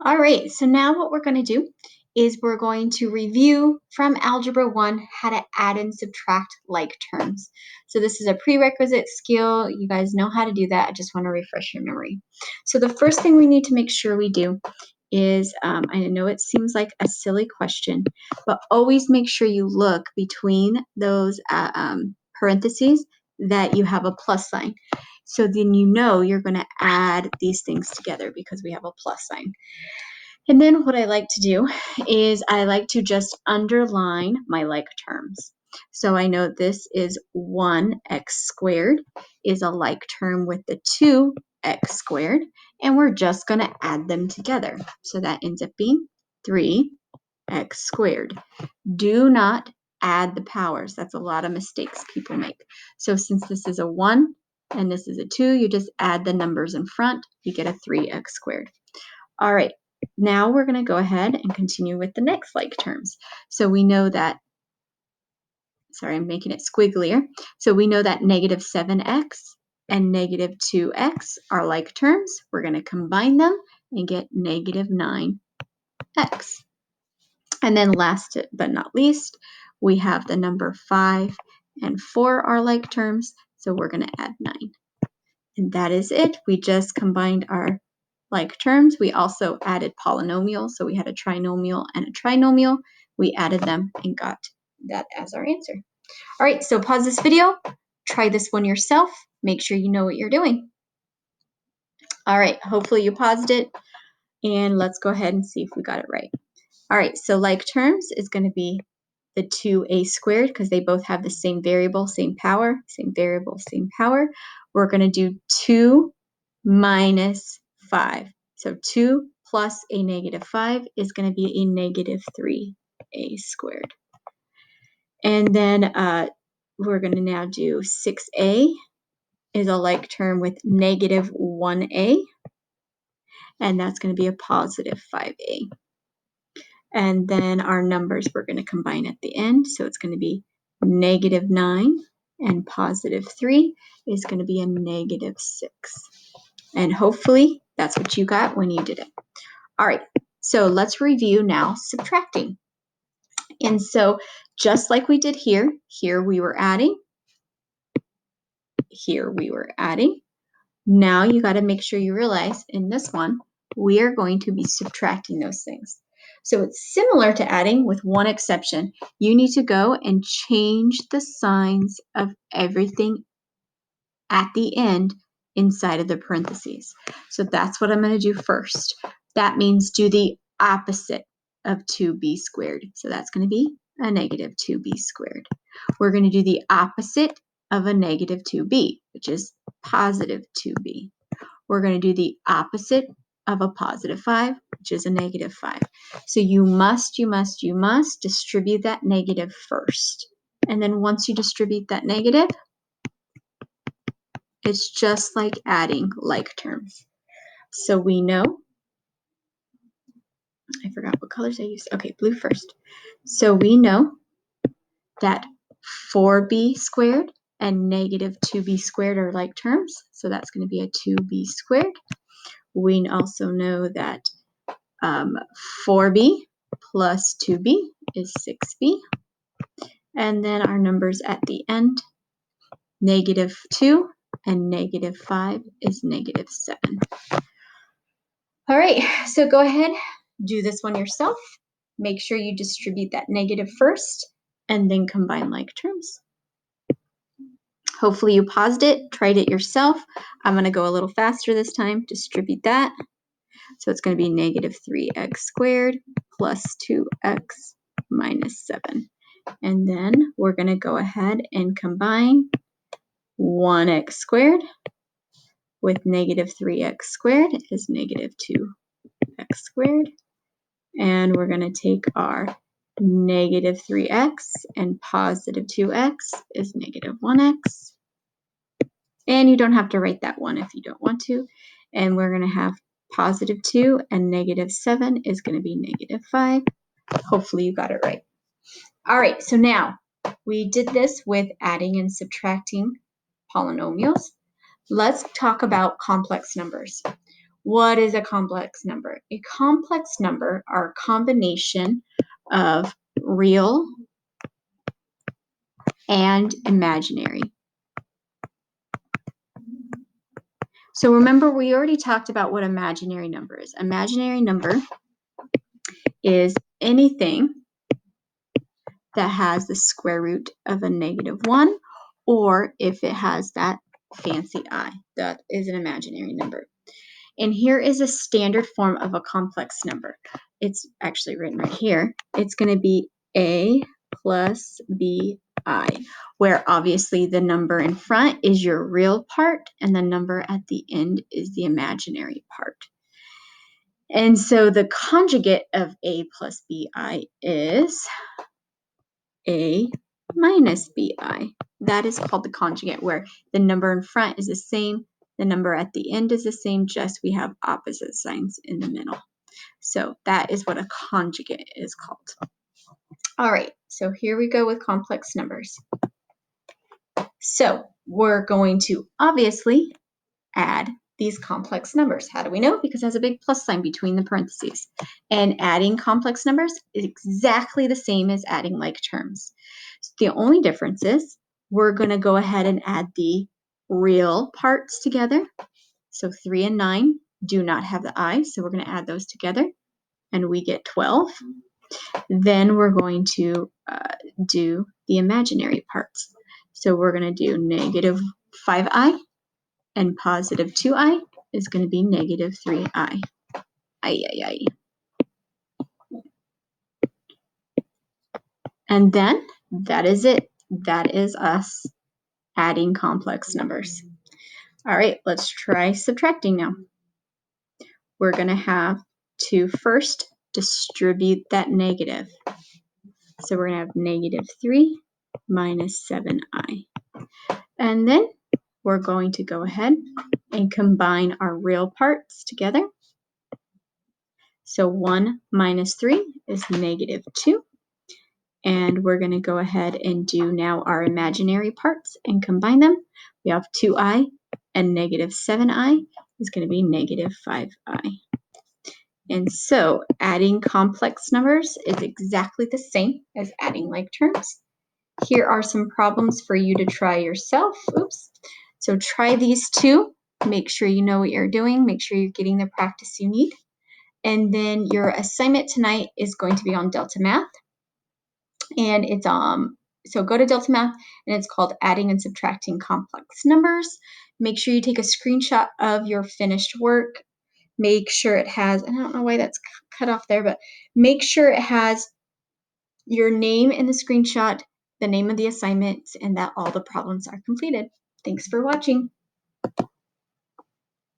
All right, so now what we're going to do is we're going to review from Algebra 1 how to add and subtract like terms. So this is a prerequisite skill. You guys know how to do that. I just want to refresh your memory. So the first thing we need to make sure we do is, I know it seems like a silly question, but always make sure you look between those parentheses that you have a plus sign. So then you know you're going to add these things together because we have a plus sign. And then what I like to do is I like to just underline my like terms. So I know this is 1x squared is a like term with the 2x squared, and we're just going to add them together. So that ends up being 3x squared. Do not add the powers. That's a lot of mistakes people make. So since this is a 1 and this is a 2, you just add the numbers in front. You get a 3x squared. All right, now we're going to go ahead and continue with the next like terms. So we know that, sorry, I'm making it squigglier. So we know that negative 7x and negative 2x are like terms. We're going to combine them and get negative 9x. And then last but not least, we have the number 5 and 4 are like terms. So we're going to add 9. And that is it. We just combined our like terms. We also added polynomials. So we had a trinomial and a trinomial. We added them and got that as our answer. All right, so pause this video. Try this one yourself. Make sure you know what you're doing. All right, hopefully you paused it. And let's go ahead and see if we got it right. All right, so like terms is going to be the 2a squared because they both have the same variable, same power, same variable, same power. We're going to do 2 minus 5. So 2 plus a negative 5 is going to be a negative 3a squared. And then we're going to now do 6a is a like term with negative 1a, and that's going to be a positive 5a. And then our numbers we're going to combine at the end. So it's going to be negative 9 and positive 3 is going to be a negative 6. And hopefully that's what you got when you did it. All right, so let's review now subtracting. And so just like we did here, here we were adding, here we were adding. Now you got to make sure you realize in this one, we are going to be subtracting those things. So it's similar to adding with one exception. You need to go and change the signs of everything at the end inside of the parentheses. So that's what I'm going to do first. That means do the opposite of 2b squared. So that's going to be a negative 2b squared. We're going to do the opposite of a negative 2b, which is positive 2b. We're going to do the opposite of a positive 5, which is a negative 5. So you must distribute that negative first. And then once you distribute that negative, it's just like adding like terms. So we know, I forgot what colors I used. Okay, blue first. So we know that 4b squared and negative 2b squared are like terms. So that's going to be a 2b squared. We also know that 4b plus 2b is 6b. And then our numbers at the end, negative 2 and negative 5 is negative 7. All right, so go ahead, do this one yourself. Make sure you distribute that negative first and then combine like terms. Hopefully you paused it, tried it yourself. I'm going to go a little faster this time. Distribute that. So it's going to be negative 3x squared plus 2x minus 7. And then we're going to go ahead and combine 1x squared with negative 3x squared is negative 2x squared. And we're going to take our negative 3x and positive 2x is negative 1x. And you don't have to write that one if you don't want to. And we're going to have positive 2 and negative 7 is going to be negative 5. Hopefully you got it right. All right, so now we did this with adding and subtracting polynomials. Let's talk about complex numbers. what is a complex number? A complex number are a combination of real and imaginary. So remember, we already talked about what imaginary number is. Imaginary number is anything that has the square root of a -1, or if it has that fancy I, that is an imaginary number. And here is a standard form of a complex number. It's actually written right here. It's going to be A plus BI, where obviously the number in front is your real part and the number at the end is the imaginary part. And so the conjugate of A plus BI is A minus BI. That is called the conjugate, where the number in front is the same, the number at the end is the same, just we have opposite signs in the middle. So that is what a conjugate is called. All right, so here we go with complex numbers. So we're going to obviously add these complex numbers. How do we know? Because it has a big plus sign between the parentheses. And adding complex numbers is exactly the same as adding like terms. So the only difference is we're going to go ahead and add the real parts together. So 3 and 9 do not have the I, so we're going to add those together, and we get 12. Then we're going to do the imaginary parts. So we're going to do -5i, and +2i is going to be -3i. And then that is it. That is us adding complex numbers. All right, let's try subtracting now. We're going to have to first distribute that negative. So we're going to have -3 minus 7i. And then we're going to go ahead and combine our real parts together. So 1 minus 3 is -2. And we're going to go ahead and do now our imaginary parts and combine them. We have 2i, and -7i is going to be -5i. And so adding complex numbers is exactly the same as adding like terms. Here are some problems for you to try yourself. Oops. So try these two. Make sure you know what you're doing. Make sure you're getting the practice you need. And then your assignment tonight is going to be on Delta Math. And it's so go to Delta Math, and it's called Adding and Subtracting Complex Numbers. Make sure you take a screenshot of your finished work. Make sure it has, and I don't know why that's cut off there, but make sure it has your name in the screenshot, the name of the assignment, and that all the problems are completed. Thanks for watching.